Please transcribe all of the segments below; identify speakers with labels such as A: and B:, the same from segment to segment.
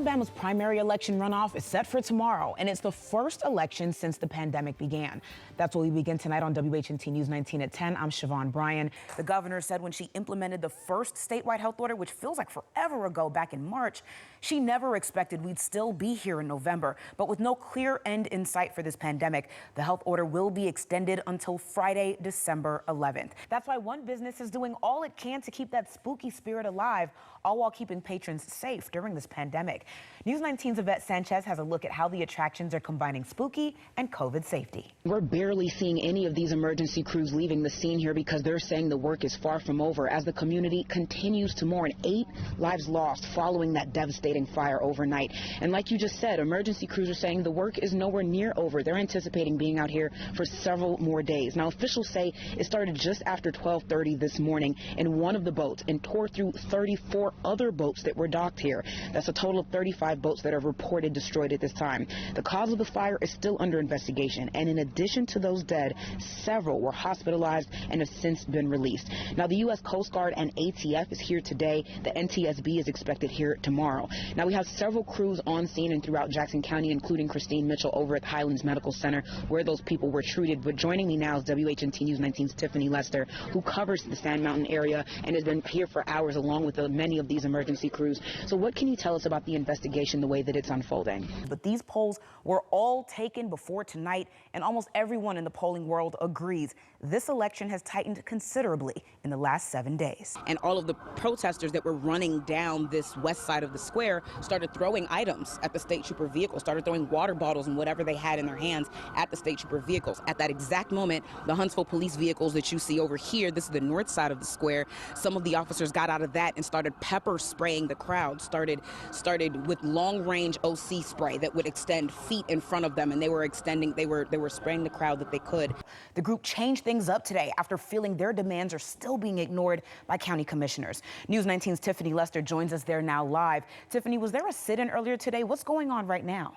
A: Alabama's primary election runoff is set for tomorrow, and it's the first election since the pandemic began. That's what we begin tonight on WHNT News 19 at 10. I'm Shevaun Bryan. The governor said when she implemented the first statewide health order, which feels like forever ago back in March, she never expected we'd still be here in November. But with no clear end in sight for this pandemic, the health order will be extended until Friday, December 11th. That's why one business is doing all it can to keep that spooky spirit alive, all while keeping patrons safe during this pandemic. News 19's Yvette Sanchez has a look at how the attractions are combining spooky and COVID safety.
B: We're barely seeing any of these emergency crews leaving the scene here because they're saying the work is far from over as the community continues to mourn 8 lives lost following that devastating fire overnight. And like you just said, emergency crews are saying the work is nowhere near over. They're anticipating being out here for several more days. Now, officials say it started just after 12:30 this morning in one of the boats and tore through 34 other boats that were docked here. That's a total of 35 boats that are reported destroyed at this time. The cause of the fire is still under investigation, and in addition to those dead, several were hospitalized and have since been released. Now, the U.S. Coast Guard and ATF is here today. The NTSB is expected here tomorrow. Now, we have several crews on scene and throughout Jackson County, including Christine Mitchell over at Highlands Medical Center, where those people were treated. But joining me now is WHNT News 19's Tiffany Lester, who covers the Sand Mountain area and has been here for hours along with many of these emergency crews. So what can you tell us about the investigation, the way that it's unfolding?
A: But these polls were all taken before tonight, and almost everyone in the polling world agrees this election has tightened considerably in the last 7 days.
C: And all of the protesters that were running down this west side of the square started throwing items at the state trooper vehicles, started throwing water bottles and whatever they had in their hands at the state trooper vehicles. At that exact moment, the Huntsville police vehicles that you see over here, this is the north side of the square, some of the officers got out of that and started pepper spraying the crowd, started with long-range OC spray that would extend feet in front of them, and they were spraying the crowd that they could.
A: The group changed things up today after feeling their demands are still being ignored by county commissioners. News 19's Tiffany Lester joins us there now live. Tiffany, was there a sit-in earlier today? What's going on right now?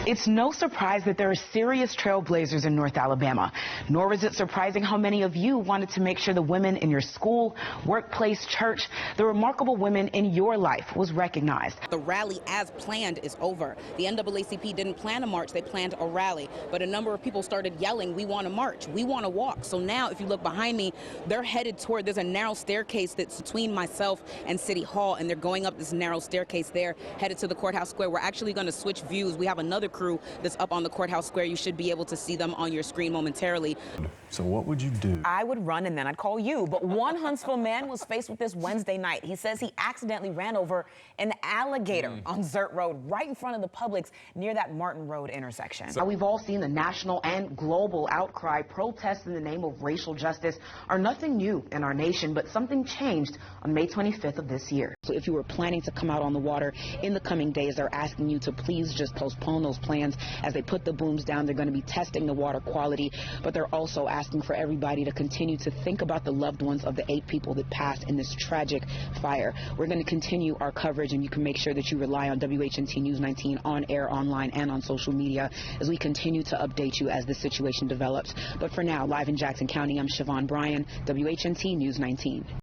B: It's no surprise that there are serious trailblazers in North Alabama, nor is it surprising how many of you wanted to make sure the women in your school, workplace, church, the remarkable women in your life was recognized.
C: The rally as planned is over. The NAACP didn't plan a march, they planned a rally, but a number of people started yelling, "We want to march, we want to walk." So now if you look behind me, they're headed toward, there's a narrow staircase that's between myself and City Hall, and they're going up this narrow staircase there, headed to the courthouse square. We're actually going to switch views. We have another crew that's up on the courthouse square. You should be able to see them on your screen momentarily.
D: So what would you do?
A: I would run and then I'd call you. But one Huntsville man was faced with this Wednesday night. He says he accidentally ran over an alligator on Zert Road right in front of the Publix near that Martin Road intersection.
B: So we've all seen the national and global outcry. Protests in the name of racial justice are nothing new in our nation, but something changed on May 25th of this year. So if you were planning to come out on the water in the coming days, they're asking you to please just postpone those plans. As they put the booms down, they're going to be testing the water quality, but they're also asking for everybody to continue to think about the loved ones of the 8 people that passed in this tragic fire. We're going to continue our coverage, and you can make sure that you rely on WHNT News 19 on air, online, and on social media as we continue to update you as the situation develops. But for now, live in Jackson County, I'm Shevaun Bryan, WHNT News 19.